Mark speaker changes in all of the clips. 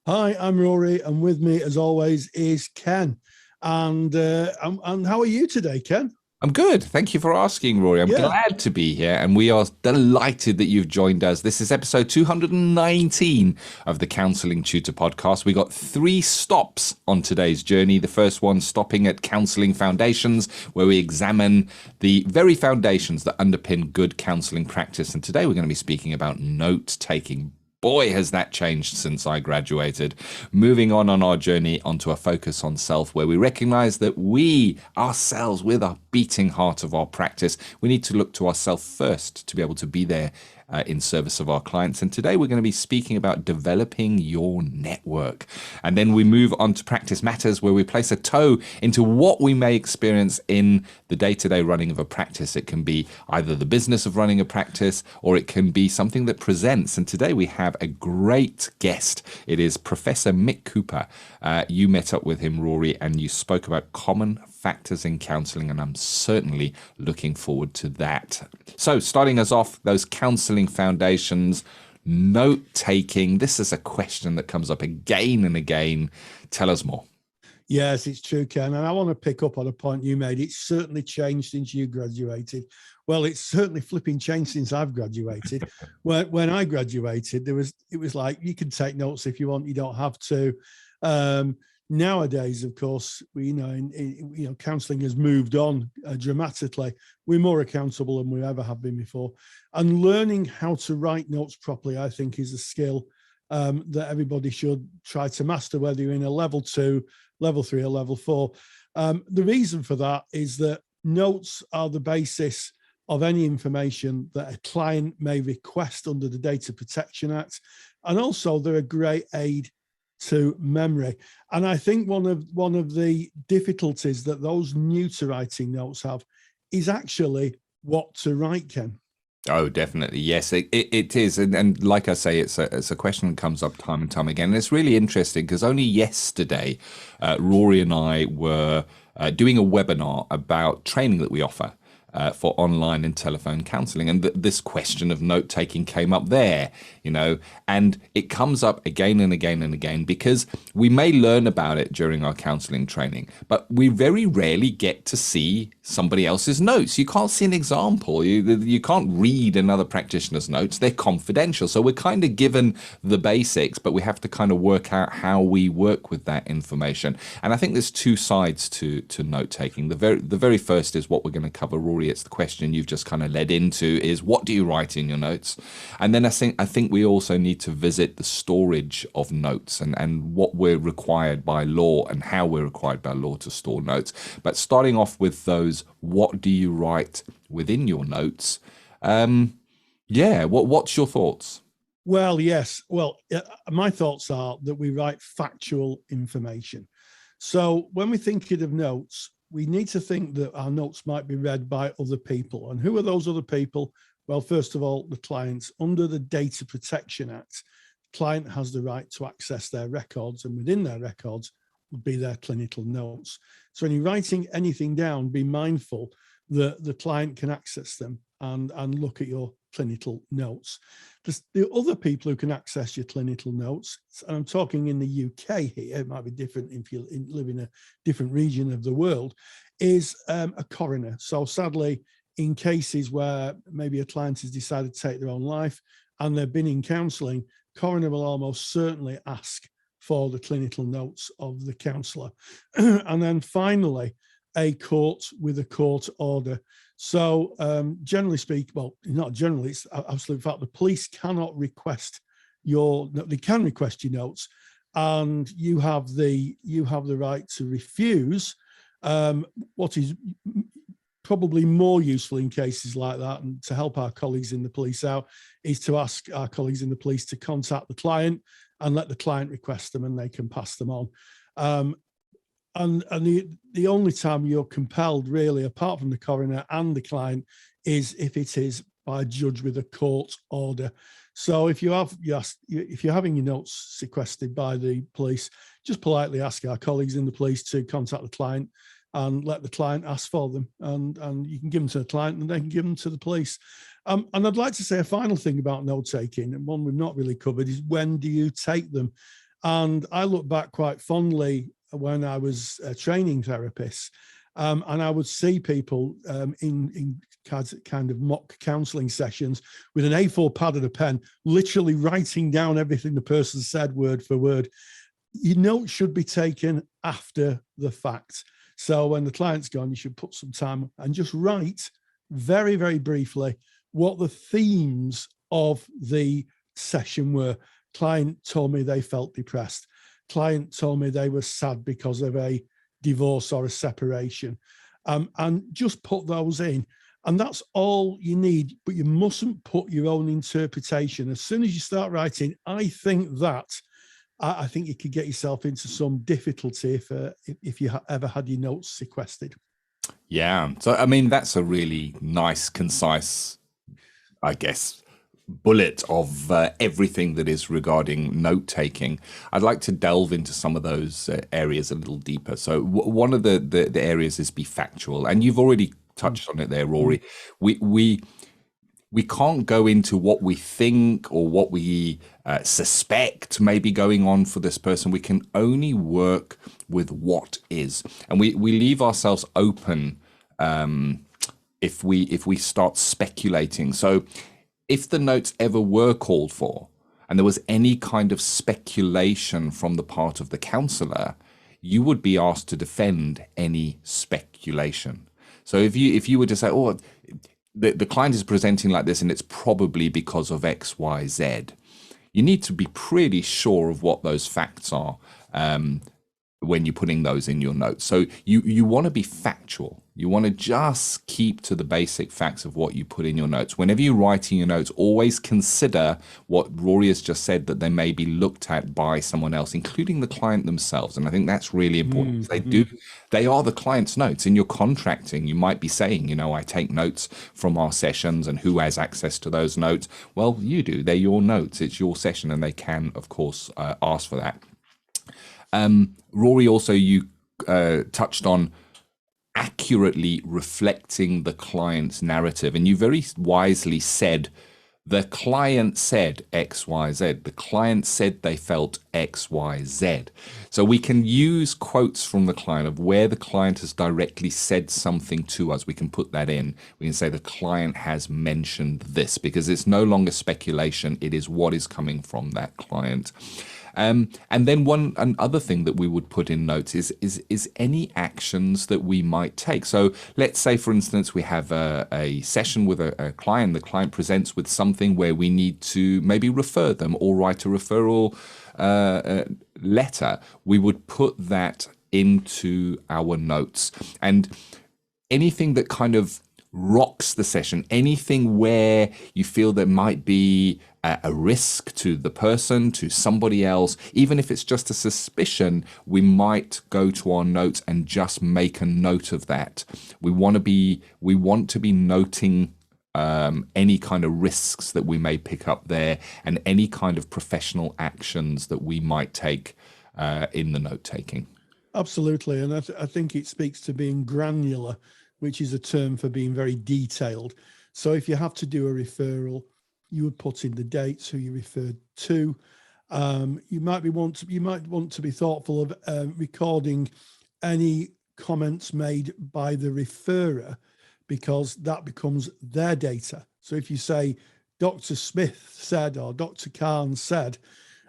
Speaker 1: Hi, I'm Rory, and with me, as always, is Ken. And how are you today, Ken?
Speaker 2: I'm good. Thank you for asking, Rory. I'm
Speaker 1: Yeah,
Speaker 2: glad to be here, and we are delighted that you've joined us. This is episode 219 of the Counselling Tutor Podcast. We got 3 stops on today's journey. The first one stopping at Counselling Foundations, where we examine the very foundations that underpin good counselling practice. And today we're going to be speaking about note taking. Boy, has that changed since I graduated. Moving on our journey onto a focus on self, where we recognize that we, ourselves, with our beating heart of our practice, we need to look to ourselves first to be able to be there in service of our clients. And today we're going to be speaking about developing your network. And then we move on to practice matters, where we place a toe into what we may experience in the day-to-day running of a practice. It can be either the business of running a practice, or it can be something that presents. And today we have a great guest. It is Professor Mick Cooper. You met up with him, Rory, and you spoke about common factors in counselling, and I'm certainly looking forward to that. So starting us off, those counselling foundations, note taking. This is a question that comes up again and again. Tell us more.
Speaker 1: yes, it's true, Ken. And I want to pick up on a point you made. It's certainly changed since you graduated. Well, it's certainly flipping changed since I've graduated. When I graduated, it was like you can take notes if you want, you don't have to. Nowadays, of course, counselling has moved on dramatically. We're more accountable than we ever have been before. And learning how to write notes properly, I think, is a skill that everybody should try to master, whether you're in a level 2, level 3, or level 4. The reason for that is that notes are the basis of any information that a client may request under the Data Protection Act. And also they're a great aid to memory. And I think one of the difficulties that those new to writing notes have is actually what to write, Ken.
Speaker 2: Oh, definitely. Yes, it is. And like I say, it's a question that comes up time and time again. And it's really interesting because only yesterday, Rory and I were doing a webinar about training that we offer for online and telephone counselling. And this question of note taking came up there, and it comes up again and again and again because we may learn about it during our counselling training, but we very rarely get to see somebody else's notes. You can't see an example. You can't read another practitioner's notes. They're confidential. So we're kind of given the basics, but we have to kind of work out how we work with that information. And I think there's 2 sides to note taking. The very first is what we're going to cover, Rory. It's the question you've just kind of led into, is what do you write in your notes? And then I think we also need to visit the storage of notes and what we're required by law and how we're required by law to store notes. But starting off with those, what do you write within your notes? What's your thoughts?
Speaker 1: Well, yes. Well, my thoughts are that we write factual information. So when we're thinking of notes, we need to think that our notes might be read by other people. And who are those other people? Well, first of all, the clients. Under the Data Protection Act, the client has the right to access their records, and within their records would be their clinical notes. So when you're writing anything down, be mindful that the client can access them and look at your clinical notes. The other people who can access your clinical notes, and I'm talking in the UK here, it might be different if you live in a different region of the world, is a coroner. So sadly, in cases where maybe a client has decided to take their own life and they've been in counselling, coroner will almost certainly ask for the clinical notes of the counsellor. And then finally, a court with a court order. So generally speaking, well, not generally, it's absolute fact, the police cannot request they can request your notes, and you have the right to refuse. What is probably more useful in cases like that, and to help our colleagues in the police out, is to ask our colleagues in the police to contact the client and let the client request them, and they can pass them on. And the only time you're compelled, really, apart from the coroner and the client, is if it is by a judge with a court order. So if you're having your notes sequestered by the police, just politely ask our colleagues in the police to contact the client and let the client ask for them, and you can give them to the client and they can give them to the police. And I'd like to say a final thing about note taking, and one we've not really covered, is when do you take them? And I look back quite fondly when I was a training therapist, and I would see people in kind of mock counselling sessions with an A4 pad and a pen, literally writing down everything the person said word for word. Your notes should be taken after the fact. So when the client's gone, you should put some time and just write very, very briefly what the themes of the session were. Client told me they felt depressed. Client told me they were sad because of a divorce or a separation. And just put those in. And that's all you need, but you mustn't put your own interpretation. As soon as you start writing, I think you could get yourself into some difficulty if you ever had your notes sequestered.
Speaker 2: Yeah. So, I mean, that's a really nice, concise, I guess, bullet of everything that is regarding note taking. I'd like to delve into some of those areas a little deeper. So one of the areas is be factual, and you've already touched on it there, Rory. We can't go into what we think or what we suspect may be going on for this person. We can only work with what is, and we leave ourselves open if we start speculating. So if the notes ever were called for and there was any kind of speculation from the part of the counsellor, you would be asked to defend any speculation. So if you were to say, oh, the client is presenting like this and it's probably because of X, Y, Z, you need to be pretty sure of what those facts are when you're putting those in your notes. So you want to be factual. You want to just keep to the basic facts of what you put in your notes. Whenever you're writing your notes, always consider what Rory has just said, that they may be looked at by someone else, including the client themselves. And I think that's really important. They are the client's notes. In your contracting, you might be saying, I take notes from our sessions, and who has access to those notes? Well, you do. They're your notes. It's your session, and they can, of course, ask for that. Rory, also, you touched on accurately reflecting the client's narrative. And you very wisely said, the client said X, Y, Z. The client said they felt X, Y, Z. So we can use quotes from the client of where the client has directly said something to us. We can put that in. We can say the client has mentioned this, because it's no longer speculation. It is what is coming from that client. And then another thing that we would put in notes is any actions that we might take. So let's say, for instance, we have a session with a client. The client presents with something where we need to maybe refer them or write a referral letter. We would put that into our notes. And anything that kind of rocks the session, anything where you feel there might be a risk to the person, to somebody else, even if it's just a suspicion, we might go to our notes and just make a note of that. We want to be noting any kind of risks that we may pick up there, and any kind of professional actions that we might take in the note taking.
Speaker 1: Absolutely, and I think it speaks to being granular, which is a term for being very detailed. So if you have to do a referral, you would put in the dates who you referred to. You might want to be thoughtful of recording any comments made by the referrer, because that becomes their data. So if you say Dr. Smith said, or Dr. Khan said,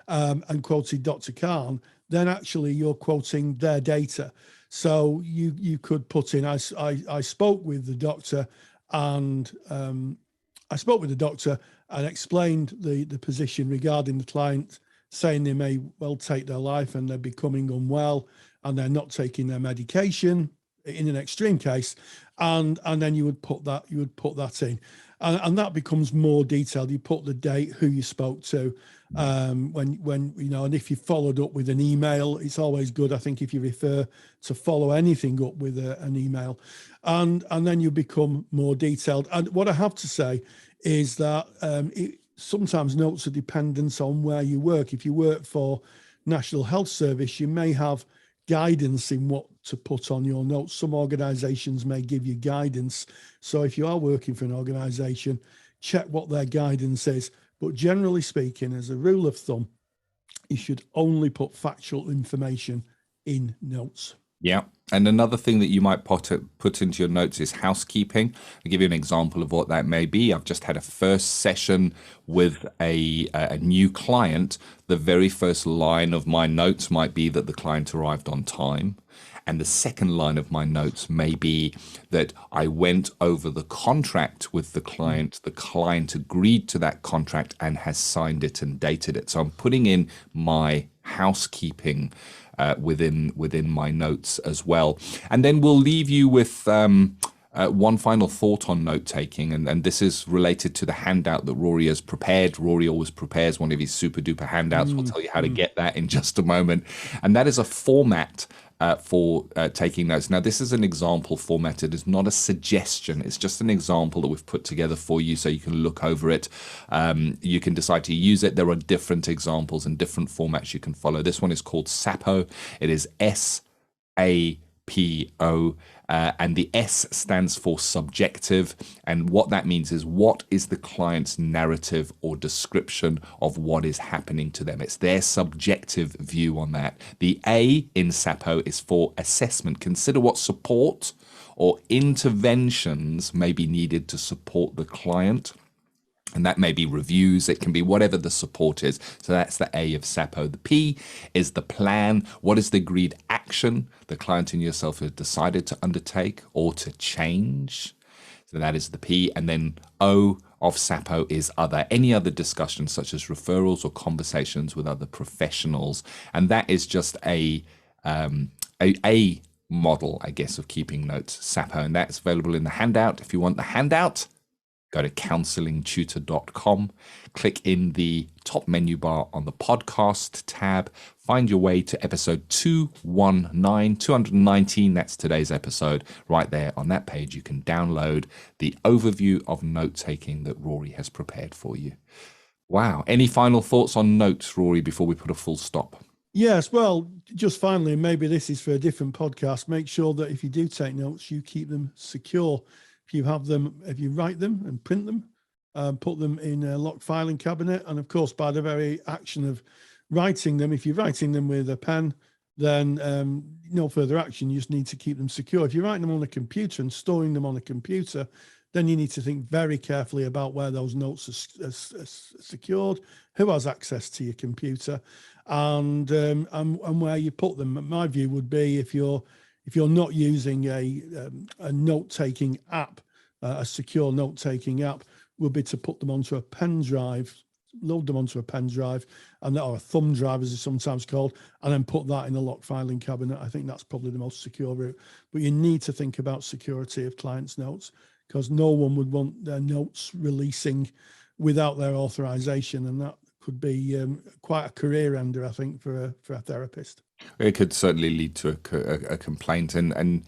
Speaker 1: and quoted Dr. Khan, then actually you're quoting their data. So you could put in, I spoke with the doctor, and and explained the position regarding the client, saying they may well take their life and they're becoming unwell and they're not taking their medication in an extreme case, and then you would put that in, and that becomes more detailed. You put the date, who you spoke to, when and if you followed up with an email, it's always good, I think, if you refer, to follow anything up with an email, and then you become more detailed. And what I have to say is that sometimes notes are dependent on where you work. If you work for National Health Service, you may have guidance in what to put on your notes. Some organisations may give you guidance. So if you are working for an organisation, check what their guidance is. But generally speaking, as a rule of thumb, you should only put factual information in notes.
Speaker 2: Yeah. And another thing that you might put into your notes is housekeeping. I'll give you an example of what that may be. I've just had a first session with a new client. The very first line of my notes might be that the client arrived on time. And the second line of my notes may be that I went over the contract with the client. The client agreed to that contract and has signed it and dated it. So I'm putting in my housekeeping within my notes as well. And then we'll leave you with one final thought on note taking, and this is related to the handout that Rory has prepared. Rory always prepares one of his super duper handouts. We'll tell you how to get that in just a moment. And that is a format for taking notes. Now, this is an example format. It is not a suggestion. It's just an example that we've put together for you so you can look over it. You can decide to use it. There are different examples and different formats you can follow. This one is called SAPO. It is SAPO. And the S stands for subjective. And what that means is, what is the client's narrative or description of what is happening to them? It's their subjective view on that. The A in SAPO is for assessment. Consider what support or interventions may be needed to support the client. And that may be reviews, it can be whatever the support is. So that's the A of SAPO. The P is the plan. What is the agreed action the client and yourself have decided to undertake or to change? So that is the P. And then O of SAPO is other. Any other discussions such as referrals or conversations with other professionals. And that is just a model, I guess, of keeping notes, SAPO. And that's available in the handout. If you want the handout, go to counsellingtutor.com, click in the top menu bar on the podcast tab, find your way to episode 219, that's today's episode. Right there on that page, you can download the overview of note-taking that Rory has prepared for you. Wow. Any final thoughts on notes, Rory, before we put a full stop?
Speaker 1: Yes, well, just finally, maybe this is for a different podcast. Make sure that if you do take notes, you keep them secure. If you write them and print them, put them in a locked filing cabinet. And of course, by the very action of writing them, if you're writing them with a pen, then no further action. You just need to keep them secure. If you're writing them on a computer and storing them on a computer, then you need to think very carefully about where those notes are secured, who has access to your computer, and where you put them. My view would be, if you're not using a note-taking app, a secure note-taking app, would be to put them onto a pen drive, load them onto a pen drive, or a thumb drive, as it's sometimes called, and then put that in a locked filing cabinet. I think that's probably the most secure route. But you need to think about security of clients' notes, because no one would want their notes releasing without their authorization, and that could be quite a career ender, I think, for a therapist.
Speaker 2: It could certainly lead to a complaint, and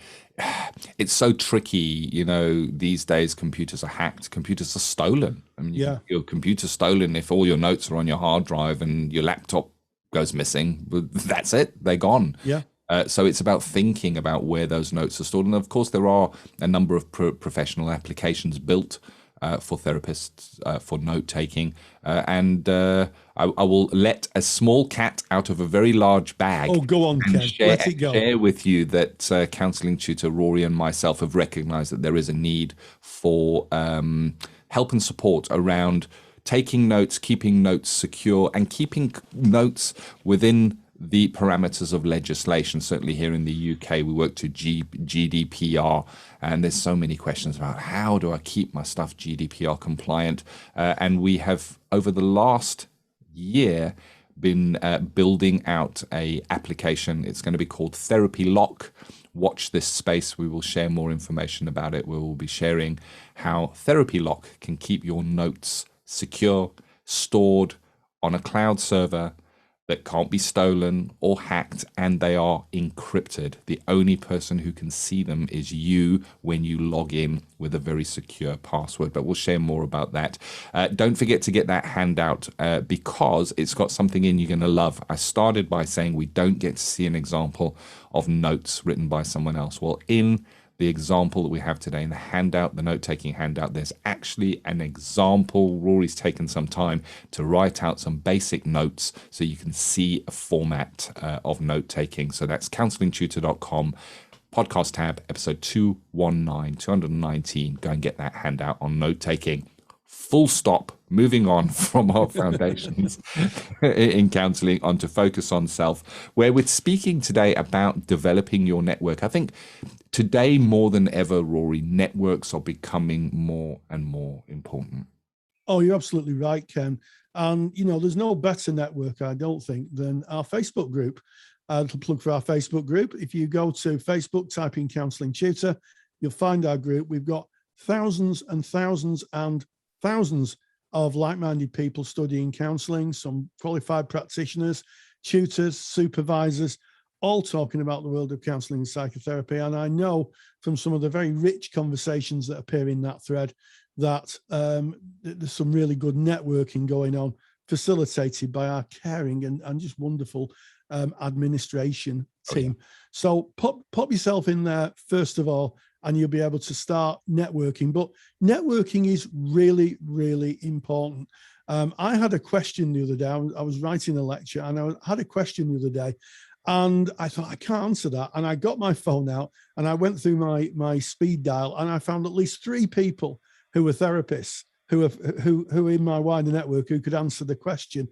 Speaker 2: it's so tricky. These days computers are hacked, computers are stolen. I mean, your computer's stolen if all your notes are on your hard drive and your laptop goes missing. That's it, they're gone.
Speaker 1: Yeah.
Speaker 2: So it's about thinking about where those notes are stored. And of course, there are a number of professional applications built for therapists for note-taking. And I will let a small cat out of a very large bag.
Speaker 1: Oh, go on, Ken. Let it go.
Speaker 2: Share with you that counselling tutor Rory and myself have recognised that there is a need for help and support around taking notes, keeping notes secure, and keeping notes within the parameters of legislation. Certainly here in the UK, we work to GDPR, and there's so many questions about how do I keep my stuff GDPR compliant. And we have, over the last year, been building out a application. It's going to be called Therapy Lock. Watch this space. We will share more information about it. We will be sharing how Therapy Lock can keep your notes secure, stored on a cloud server that can't be stolen or hacked, and they are encrypted. The only person who can see them is you when you log in with a very secure password, but we'll share more about that. Don't forget to get that handout because it's got something in you're going to love. I started by saying we don't get to see an example of notes written by someone else. Well, in the example that we have today in the handout, the note-taking handout, there's actually an example. Rory's taken some time to write out some basic notes so you can see a format of note-taking. So that's counsellingtutor.com, podcast tab, episode 219. Go and get that handout on note-taking. Full stop. Moving on from our foundations in counselling onto focus on self, where we're speaking today about developing your network. I think today more than ever, Rory, networks are becoming more and more important.
Speaker 1: Oh, you're absolutely right, Ken. And, there's no better network, I don't think, than our Facebook group. To plug for our Facebook group, if you go to Facebook, type in Counselling Tutor, you'll find our group. We've got thousands and thousands and thousands of like-minded people studying counselling, some qualified practitioners, tutors, supervisors, all talking about the world of counselling and psychotherapy. And I know from some of the very rich conversations that appear in that thread that there's some really good networking going on, facilitated by our caring and just wonderful administration team. Oh, yeah. So pop yourself in there, first of all, and you'll be able to start networking. But networking is really, really important. I had a question the other day. I was writing a lecture and I had a question the other day, and I thought, I can't answer that. And I got my phone out and I went through my speed dial, and I found at least 3 people who were therapists who are in my wider network who could answer the question.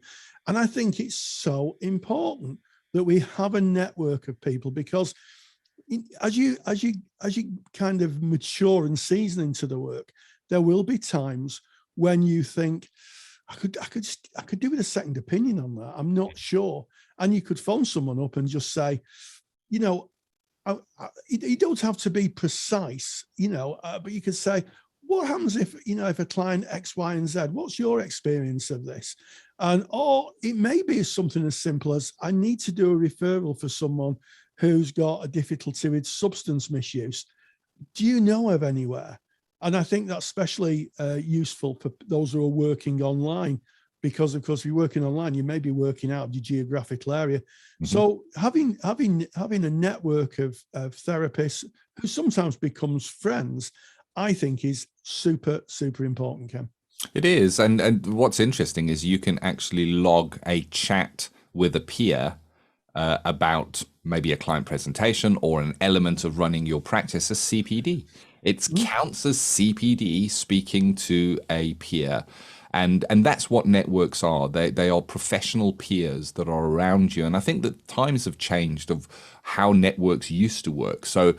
Speaker 1: And I think it's so important that we have a network of people, because as you kind of mature and season into the work, there will be times when you think, I could do with a second opinion on that. I'm not sure. And you could phone someone up and just say, you don't have to be precise, but you could say, what happens if a client X, Y, and Z, what's your experience of this? Or it may be something as simple as, I need to do a referral for someone who's got a difficulty with substance misuse. Do you know of anywhere? And I think that's especially useful for those who are working online, because of course, if you're working online, you may be working out of your geographical area. Mm-hmm. So having a network of therapists who sometimes becomes friends, I think is super, super important, Ken.
Speaker 2: It is. And what's interesting is you can actually log a chat with a peer about maybe a client presentation or an element of running your practice as CPD. It counts as CPD speaking to a peer. And that's what networks are. They are professional peers that are around you. And I think that times have changed of how networks used to work. So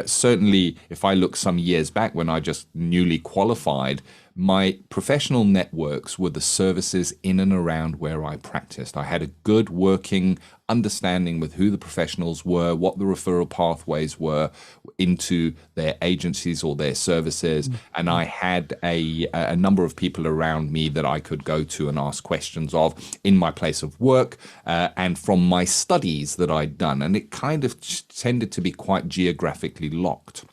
Speaker 2: certainly if I look some years back when I just newly qualified, my professional networks were the services in and around where I practiced. I had a good working understanding with who the professionals were, what the referral pathways were into their agencies or their services. And I had a number of people around me that I could go to and ask questions of in my place of work and from my studies that I'd done. And it kind of tended to be quite geographically locked.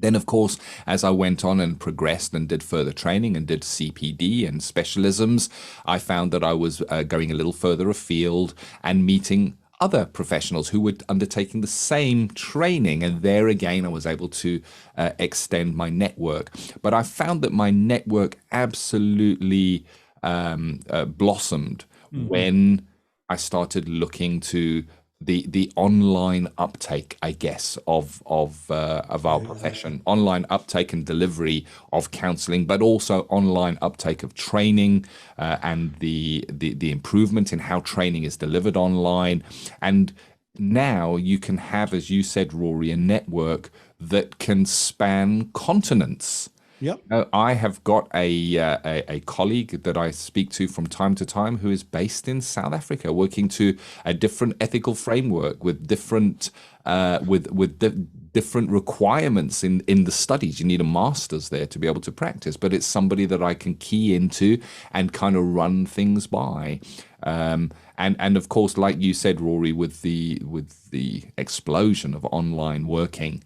Speaker 2: Then, of course, as I went on and progressed and did further training and did CPD and specialisms, I found that I was going a little further afield and meeting other professionals who were undertaking the same training. And there again, I was able to extend my network. But I found that my network absolutely blossomed when I started looking to the online uptake, I guess, of our profession, online uptake and delivery of counselling, but also online uptake of training and the improvement in how training is delivered online. And now you can have, as you said, Rory, a network that can span continents.
Speaker 1: Yep.
Speaker 2: I have got a colleague that I speak to from time to time who is based in South Africa, working to a different ethical framework with different different requirements in the studies. You need a master's there to be able to practice, but it's somebody that I can key into and kind of run things by. And of course, like you said, Rory, with the explosion of online working,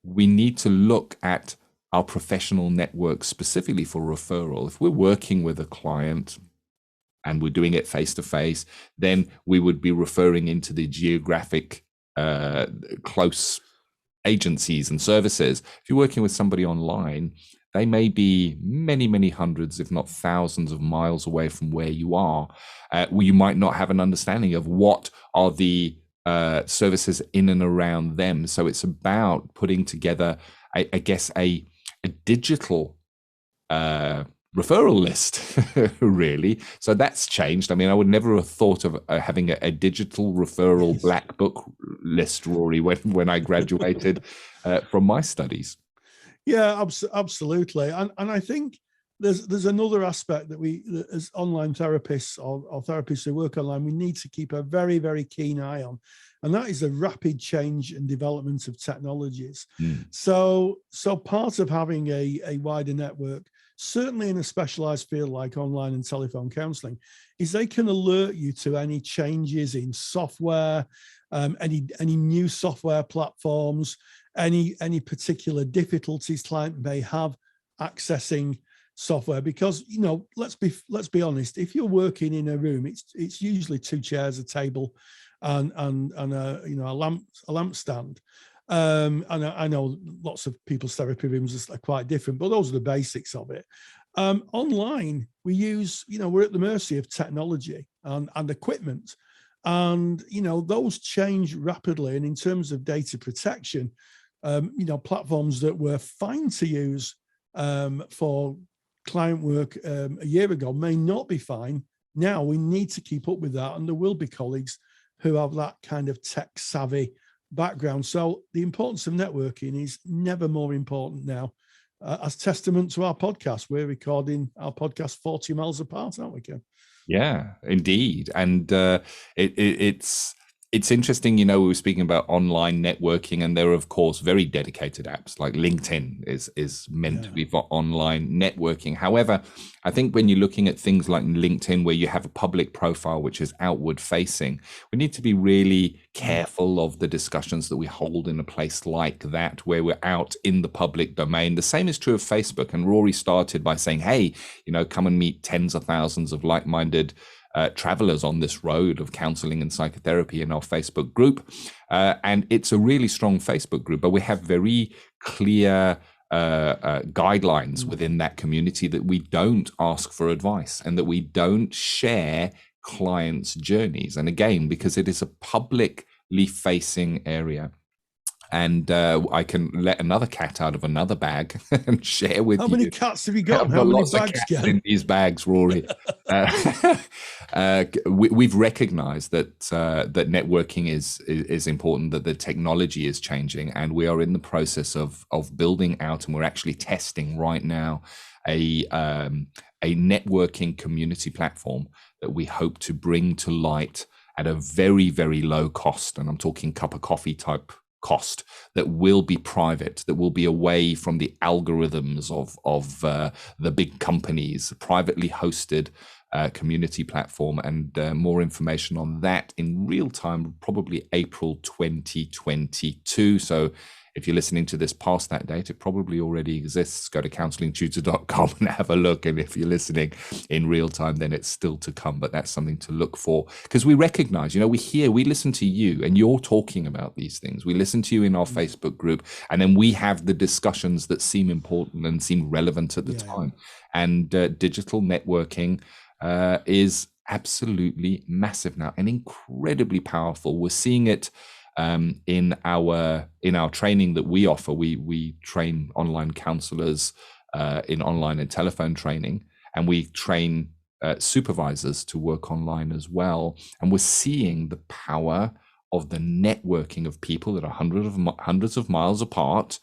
Speaker 2: we need to look at our professional network specifically for referral. If we're working with a client and we're doing it face to face, then we would be referring into the geographic close agencies and services. If you're working with somebody online, they may be many, many hundreds, if not thousands of miles away from where you are. Where you might not have an understanding of what are the services in and around them. So it's about putting together, I guess, a digital referral list, really. So that's changed. I mean, I would never have thought of having a digital referral black book list, Rory, when I graduated from my studies.
Speaker 1: Yeah, absolutely. And I think there's another aspect that we, as online therapists or therapists who work online, we need to keep a very, very keen eye on. And that is the rapid change and development of technologies. So part of having a wider network, certainly in a specialized field like online and telephone counseling, is they can alert you to any changes in software, any new software platforms, any particular difficulties client may have accessing software. Because, you know, let's be honest, if you're working in a room, it's usually 2 chairs, a table, and a, you know, a lamp stand. And I know lots of people's therapy rooms are quite different, but those are the basics of it. Online, we're at the mercy of technology and equipment. And, you know, those change rapidly. And in terms of data protection, platforms that were fine to use for client work a year ago may not be fine. Now we need to keep up with that. And there will be colleagues who have that kind of tech savvy background. So the importance of networking is never more important now. As testament to our podcast, we're recording our podcast 40 miles apart, aren't we, Ken?
Speaker 2: Yeah, indeed. And it's interesting, you know, we were speaking about online networking, and there are, of course, very dedicated apps like LinkedIn is meant to be for online networking. However, I think when you're looking at things like LinkedIn, where you have a public profile, which is outward facing, we need to be really careful of the discussions that we hold in a place like that, where we're out in the public domain. The same is true of Facebook. And Rory started by saying, hey, you know, come and meet tens of thousands of like-minded travelers on this road of counseling and psychotherapy in our Facebook group. And it's a really strong Facebook group, but we have very clear guidelines within that community that we don't ask for advice and that we don't share clients' journeys. And again, because it is a publicly facing area. And I can let another cat out of another bag and share with you.
Speaker 1: How many cats have you got? How many bags
Speaker 2: in these bags, Rory? We've recognized that that networking is important, that the technology is changing, and we are in the process of building out, and we're actually testing right now a networking community platform that we hope to bring to light at a very, very low cost. And I'm talking cup of coffee type cost, that will be private, that will be away from the algorithms of the big companies, privately hosted community platform. And more information on that in real time, probably April 2022. So if you're listening to this past that date, it probably already exists. Go to counsellingtutor.com and have a look. And if you're listening in real time, then it's still to come. But that's something to look for, because we recognize, you know, we listen to you and you're talking about these things. We listen to you in our Facebook group, and then we have the discussions that seem important and seem relevant at the time. And digital networking is absolutely massive now and incredibly powerful. We're seeing it in our training that we offer. We train online counselors in online and telephone training, and we train supervisors to work online as well. And we're seeing the power of the networking of people that are hundreds of miles apart,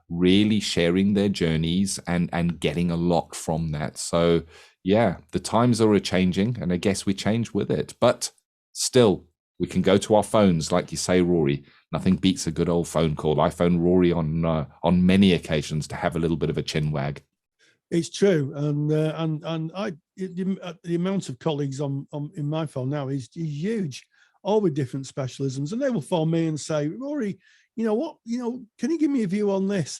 Speaker 2: really sharing their journeys and getting a lot from that. So yeah, the times are changing, and I guess we change with it, but still, we can go to our phones, like you say, Rory. Nothing beats a good old phone call. I phone Rory on many occasions to have a little bit of a chin wag.
Speaker 1: It's true, and the amount of colleagues on in my phone now is huge, all with different specialisms, and they will phone me and say, Rory, you know what, can you give me a view on this?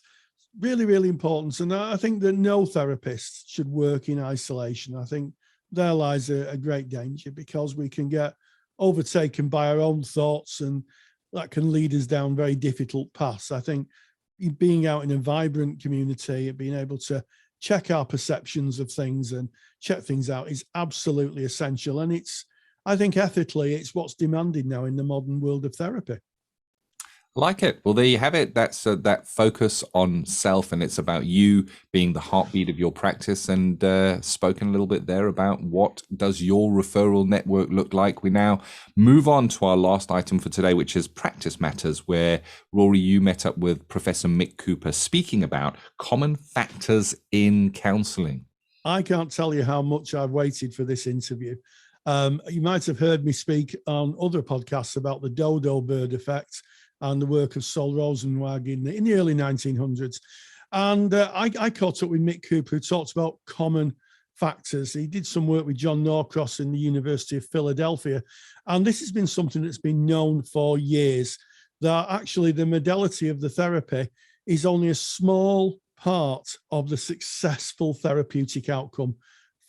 Speaker 1: Really, really important. And I think that no therapist should work in isolation. I think there lies a great danger, because we can get overtaken by our own thoughts and that can lead us down very difficult paths. I think being out in a vibrant community and being able to check our perceptions of things and check things out is absolutely essential. And I think ethically, it's what's demanded now in the modern world of therapy.
Speaker 2: Like it. Well, there you have it. That's that focus on self, and it's about you being the heartbeat of your practice. And spoken a little bit there about what does your referral network look like. We now move on to our last item for today, which is practice matters, where Rory, you met up with Professor Mick Cooper speaking about common factors in counselling.
Speaker 1: I can't tell you how much I've waited for this interview. You might have heard me speak on other podcasts about the dodo bird effect and the work of Sol Rosenwag in the early 1900s. And I caught up with Mick Cooper, who talked about common factors. He did some work with John Norcross in the University of Philadelphia. And this has been something that's been known for years, that actually the modality of the therapy is only a small part of the successful therapeutic outcome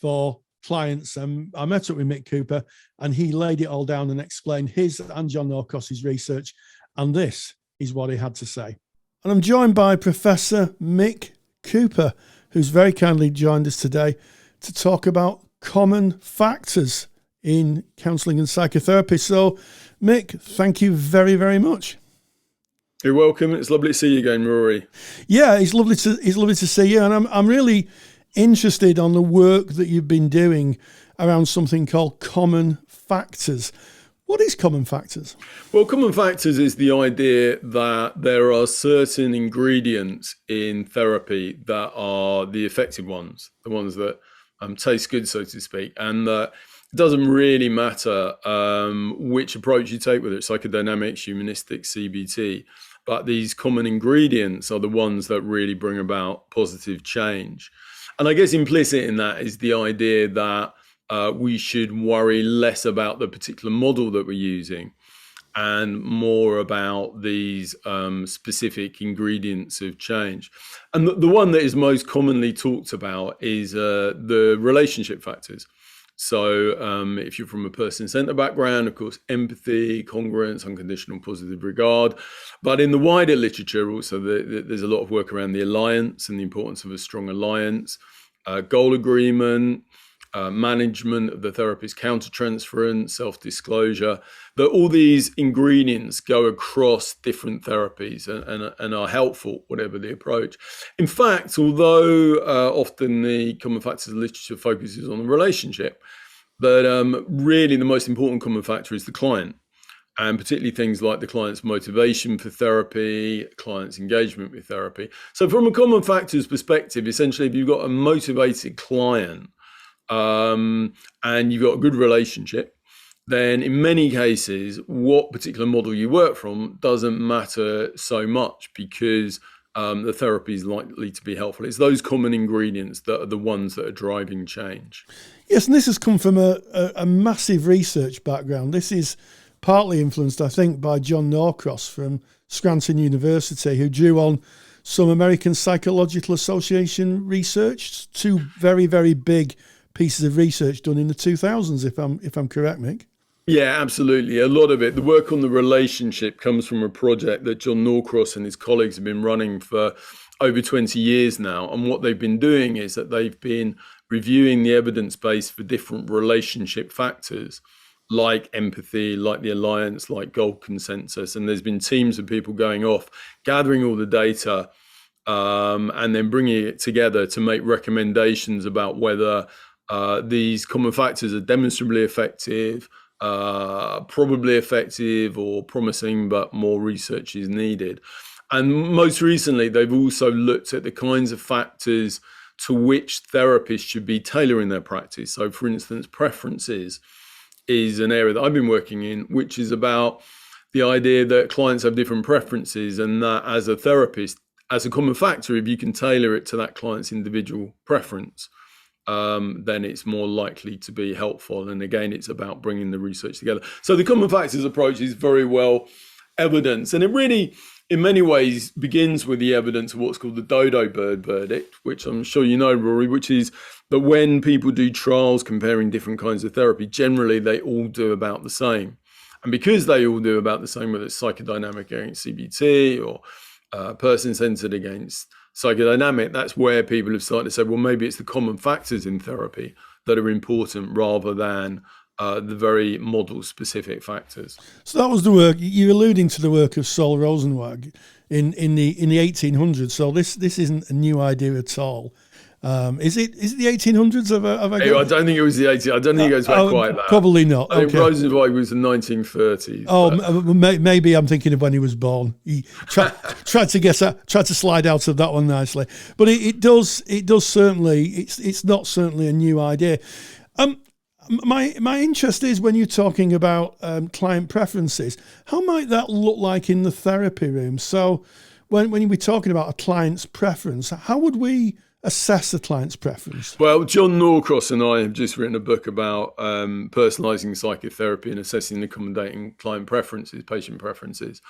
Speaker 1: for clients. And I met up with Mick Cooper, and he laid it all down and explained his and John Norcross's research. And this is what he had to say. And I'm joined by Professor Mick Cooper, who's very kindly joined us today to talk about common factors in counselling and psychotherapy. So, Mick, thank you very, very much.
Speaker 3: You're welcome. It's lovely to see you again, Rory.
Speaker 1: Yeah, it's lovely to see you. And I'm really interested on the work that you've been doing around something called common factors. What is common factors?
Speaker 3: Well, common factors is the idea that there are certain ingredients in therapy that are the effective ones, the ones that taste good, so to speak, and that it doesn't really matter which approach you take, whether it's psychodynamics, humanistic, CBT, but these common ingredients are the ones that really bring about positive change. And I guess implicit in that is the idea that we should worry less about the particular model that we're using and more about these specific ingredients of change. And the one that is most commonly talked about is the relationship factors. So if you're from a person-centered background, of course, empathy, congruence, unconditional positive regard. But in the wider literature also, there's a lot of work around the alliance and the importance of a strong alliance, goal agreement, management of the therapist, countertransference, self-disclosure, that all these ingredients go across different therapies and are helpful, whatever the approach. In fact, although often the common factors literature focuses on the relationship, but really the most important common factor is the client, and particularly things like the client's motivation for therapy, client's engagement with therapy. So from a common factors perspective, essentially, if you've got a motivated client, and you've got a good relationship, then in many cases, what particular model you work from doesn't matter so much, because the therapy is likely to be helpful. It's those common ingredients that are the ones that are driving change.
Speaker 1: Yes, and this has come from a massive research background. This is partly influenced, I think, by John Norcross from Scranton University, who drew on some American Psychological Association research, two very, very big pieces of research done in the 2000s, if I'm correct, Mick.
Speaker 3: Yeah, absolutely. A lot of it, the work on the relationship, comes from a project that John Norcross and his colleagues have been running for over 20 years now. And what they've been doing is that they've been reviewing the evidence base for different relationship factors, like empathy, like the alliance, like goal consensus. And there's been teams of people going off, gathering all the data, and then bringing it together to make recommendations about whether these common factors are demonstrably effective, probably effective, or promising, but more research is needed. And most recently, they've also looked at the kinds of factors to which therapists should be tailoring their practice. So, for instance, preferences is an area that I've been working in, which is about the idea that clients have different preferences, and that as a therapist, as a common factor, if you can tailor it to that client's individual preference, then it's more likely to be helpful. And again, it's about bringing the research together. So the common factors approach is very well evidenced, and it really, in many ways, begins with the evidence of what's called the dodo bird verdict, which I'm sure you know, Rory, which is that when people do trials comparing different kinds of therapy, generally they all do about the same. And because they all do about the same, whether it's psychodynamic against CBT or person-centered against psychodynamic, that's where people have started to say, well, maybe it's the common factors in therapy that are important rather than the very model-specific factors.
Speaker 1: So that was the work you're alluding to, the work of Sol Rosenwag in the 1800s. So this isn't a new idea at all. Is it the 1800s?
Speaker 3: I don't think it was the 1800s. I don't think it goes back quite that.
Speaker 1: Probably not.
Speaker 3: I think Rosenweg was the 1930s.
Speaker 1: Oh, maybe I'm thinking of when he was born. He tried to slide out of that one nicely. But it does certainly. It's not certainly a new idea. My interest is when you're talking about client preferences. How might that look like in the therapy room? So when we're talking about a client's preference, how would we assess a client's preference?
Speaker 3: Well, John Norcross and I have just written a book about personalising psychotherapy and assessing and accommodating client preferences, patient preferences.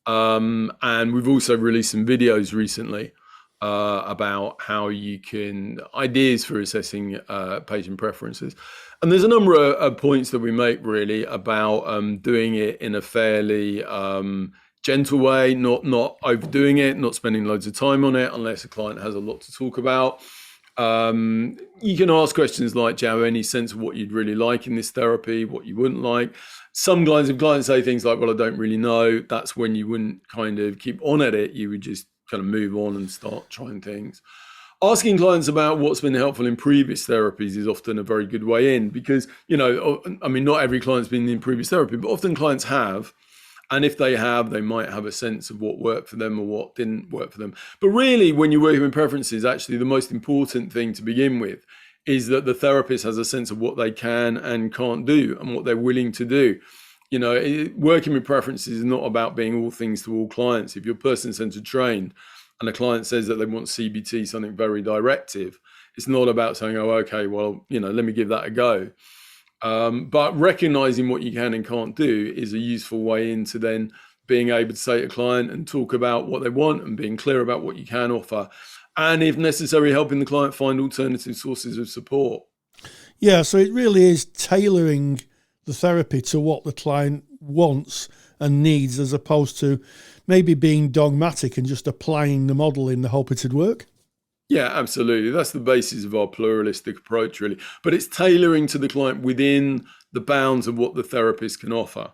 Speaker 3: And we've also released some videos recently about how you can, ideas for assessing patient preferences. And there's a number of points that we make really about doing it in a fairly gentle way, not overdoing it, not spending loads of time on it unless a client has a lot to talk about. You can ask questions like, do you have any sense of what you'd really like in this therapy, what you wouldn't like? Some clients, if clients say things like, well, I don't really know, that's when you wouldn't kind of keep on at it. You would just kind of move on and start trying things. Asking clients about what's been helpful in previous therapies is often a very good way in because, not every client's been in previous therapy, but often clients have. And if they have, they might have a sense of what worked for them or what didn't work for them. But really, when you're working with preferences, actually the most important thing to begin with is that the therapist has a sense of what they can and can't do and what they're willing to do. Working with preferences is not about being all things to all clients. If you're person-centered trained and a client says that they want CBT, something very directive, it's not about saying, oh, okay, well, let me give that a go. But recognizing what you can and can't do is a useful way into then being able to say to a client and talk about what they want and being clear about what you can offer. And if necessary, helping the client find alternative sources of support.
Speaker 1: Yeah, so it really is tailoring the therapy to what the client wants and needs, as opposed to maybe being dogmatic and just applying the model in the hope it'd work.
Speaker 3: Yeah, absolutely. That's the basis of our pluralistic approach, really. But it's tailoring to the client within the bounds of what the therapist can offer,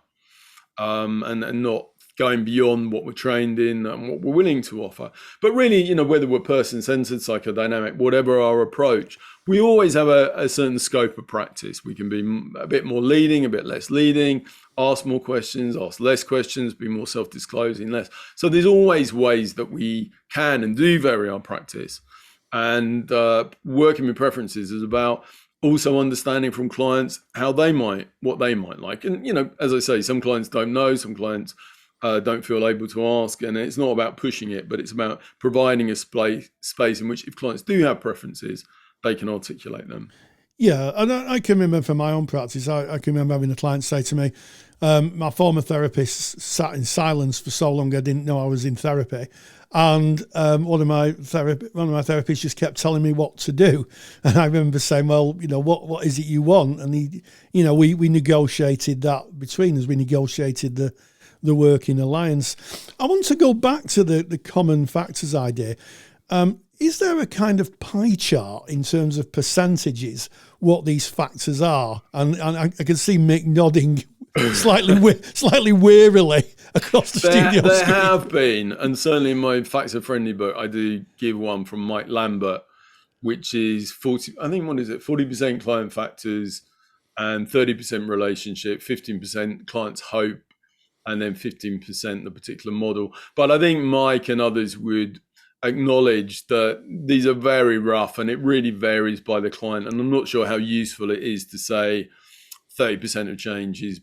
Speaker 3: and not going beyond what we're trained in and what we're willing to offer. But really, whether we're person-centered, psychodynamic, whatever our approach, we always have a certain scope of practice. We can be a bit more leading, a bit less leading, ask more questions, ask less questions, be more self-disclosing, less. So there's always ways that we can and do vary our practice. And working with preferences is about also understanding from clients what they might like. And, as I say, some clients don't know, some clients don't feel able to ask. And it's not about pushing it, but it's about providing a space in which if clients do have preferences, they can articulate them.
Speaker 1: Yeah, and I can remember from my own practice, I can remember having a client say to me, my former therapist sat in silence for so long I didn't know I was in therapy. And one of my therapists just kept telling me what to do. And I remember saying, well, what is it you want? And we negotiated that between us. We negotiated the working alliance. I want to go back to the common factors idea. Is there a kind of pie chart in terms of percentages what these factors are? And I can see Mick nodding slightly wearily across the studio.
Speaker 3: There have been, and certainly in my Factor Friendly book, I do give one from Mike Lambert, which is 40% client factors and 30% relationship, 15% client's hope, and then 15% the particular model. But I think Mike and others would acknowledge that these are very rough and it really varies by the client. And I'm not sure how useful it is to say 30% of change is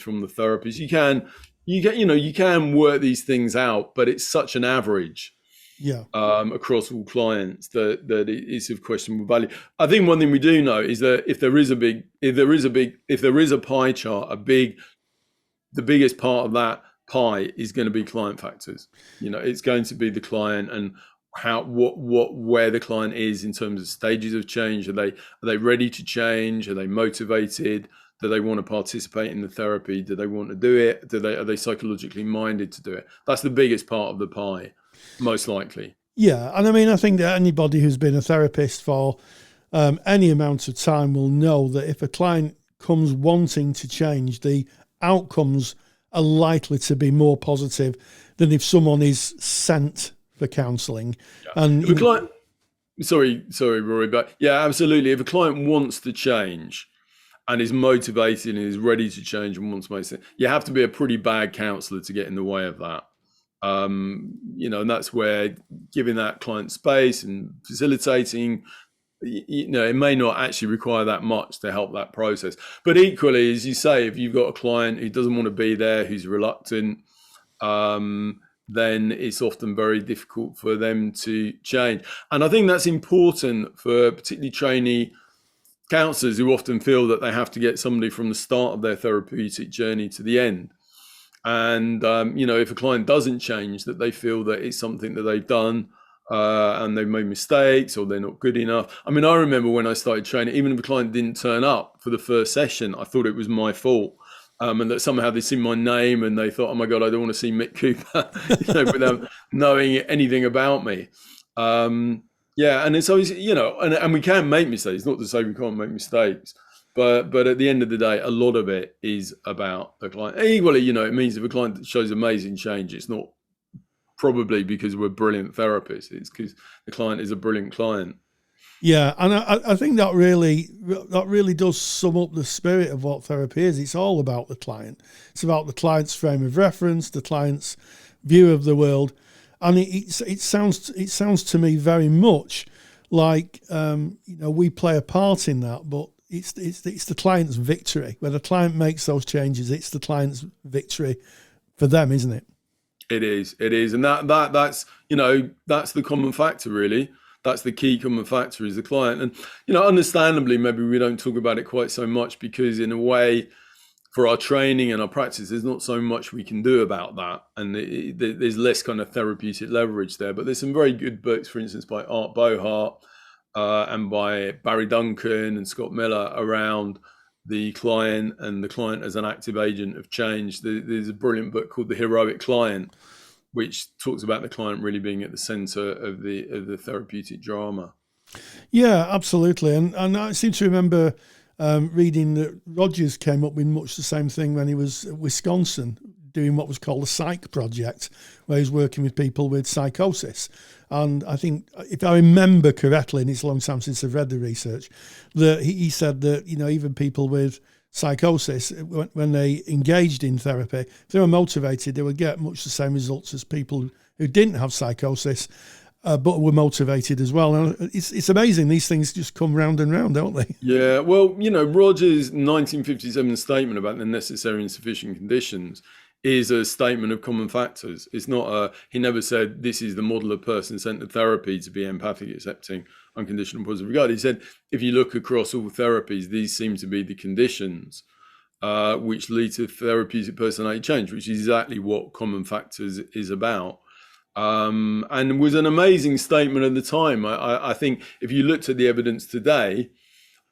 Speaker 3: from the therapist. You can work these things out, but it's such an average across all clients that it is of questionable value. I think one thing we do know is that if there is a pie chart, the biggest part of that pie is going to be client factors. It's going to be the client and where the client is in terms of stages of change. Are they ready to change? Are they motivated? Do they want to participate in the therapy? Do they want to do it? Are they psychologically minded to do it? That's the biggest part of the pie, most likely.
Speaker 1: Yeah, and I mean, I think that anybody who's been a therapist for any amount of time will know that if a client comes wanting to change, the outcomes are likely to be more positive than if someone is sent for counselling.
Speaker 3: Yeah. And if a client, sorry, Rory, but yeah, absolutely. If a client wants to change and is motivated and is ready to change and wants to make it, you have to be a pretty bad counsellor to get in the way of that. And that's where giving that client space and facilitating, it may not actually require that much to help that process. But equally, as you say, if you've got a client who doesn't want to be there, who's reluctant, then it's often very difficult for them to change. And I think that's important for particularly trainee counsellors who often feel that they have to get somebody from the start of their therapeutic journey to the end. And, if a client doesn't change, that they feel that it's something that they've done and they've made mistakes or they're not good enough. I mean, I remember when I started training, even if a client didn't turn up for the first session, I thought it was my fault. And that somehow they see my name and they thought, oh my God, I don't want to see Mick Cooper, without knowing anything about me. And it's always, and we can make mistakes, not to say we can't make mistakes. But at the end of the day, a lot of it is about the client. Equally, it means if a client shows amazing change, it's not probably because we're brilliant therapists. It's because the client is a brilliant client.
Speaker 1: Yeah, and I think that really does sum up the spirit of what therapy is. It's all about the client. It's about the client's frame of reference, the client's view of the world, and it sounds to me very much like we play a part in that, but it's the client's victory. When the client makes those changes, it's the client's victory for them, isn't it?
Speaker 3: It is, and that's that's the common factor, really. That's the key common factor is the client. And understandably, maybe we don't talk about it quite so much because, in a way, for our training and our practice, there's not so much we can do about that, and there's less kind of therapeutic leverage there. But there's some very good books, for instance, by Art Bohart. And by Barry Duncan and Scott Miller around the client and the client as an active agent of change. There's a brilliant book called The Heroic Client, which talks about the client really being at the center of the therapeutic drama.
Speaker 1: Yeah, absolutely. And I seem to remember reading that Rogers came up with much the same thing when he was at Wisconsin doing what was called a psych project, where he was working with people with psychosis. And I think, if I remember correctly, and it's a long time since I've read the research, that he said that, even people with psychosis, when they engaged in therapy, if they were motivated, they would get much the same results as people who didn't have psychosis, but were motivated as well. And it's amazing. These things just come round and round, don't they?
Speaker 3: Yeah, well, Rogers' 1957 statement about the necessary and sufficient conditions is a statement of common factors. It's not he never said this is the model of person sent to therapy to be empathic, accepting, unconditional, positive regard. He said, if you look across all therapies, these seem to be the conditions which lead to therapeutic personality change, which is exactly what common factors is about. And it was an amazing statement at the time. I think if you looked at the evidence today,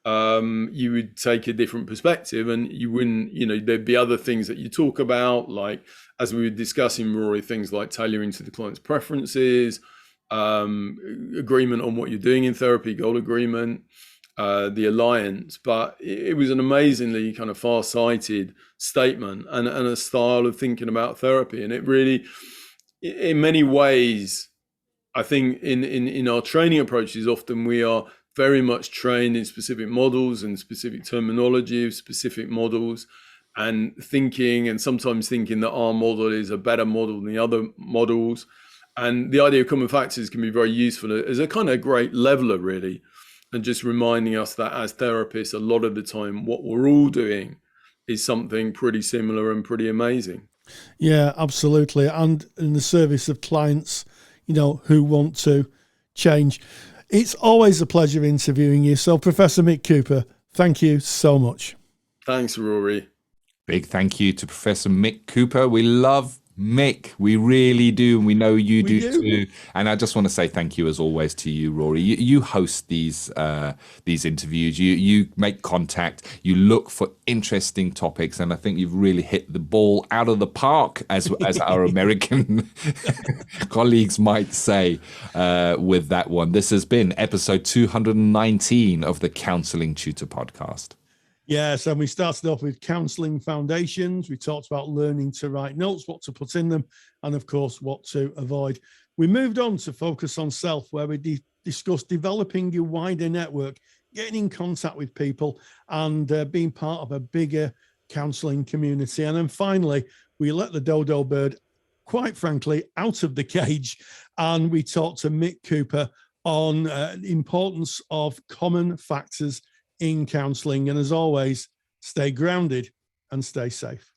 Speaker 3: you would take a different perspective, and you wouldn't, there'd be other things that you talk about, like, as we were discussing, Rory, things like tailoring to the client's preferences, agreement on what you're doing in therapy, goal agreement, the alliance. But it was an amazingly kind of far-sighted statement and a style of thinking about therapy. And it really, in many ways, I think in our training approaches, often we are very much trained in specific models and specific terminology of specific models, and sometimes thinking that our model is a better model than the other models. And the idea of common factors can be very useful as a kind of great leveler, really, and just reminding us that as therapists, a lot of the time, what we're all doing is something pretty similar and pretty amazing.
Speaker 1: Yeah, absolutely. And in the service of clients, who want to change. It's always a pleasure interviewing you. So, Professor Mick Cooper, thank you so much.
Speaker 3: Thanks, Rory.
Speaker 2: Big thank you to Professor Mick Cooper. We love Mick, we really do, and we know you
Speaker 1: We
Speaker 2: do
Speaker 1: do.
Speaker 2: too. And I just want to say thank you as always to you, Rory. You host these interviews. You make contact. You look for interesting topics, and I think you've really hit the ball out of the park, as our American colleagues might say, with that one. This has been episode 219 of the Counselling Tutor Podcast.
Speaker 1: Yes, and we started off with Counselling Foundations. We talked about learning to write notes, what to put in them, and of course, what to avoid. We moved on to Focus on Self, where we discussed developing your wider network, getting in contact with people, and being part of a bigger counselling community. And then finally, we let the dodo bird, quite frankly, out of the cage, and we talked to Mick Cooper on the importance of common factors in counselling. And as always, stay grounded and stay safe.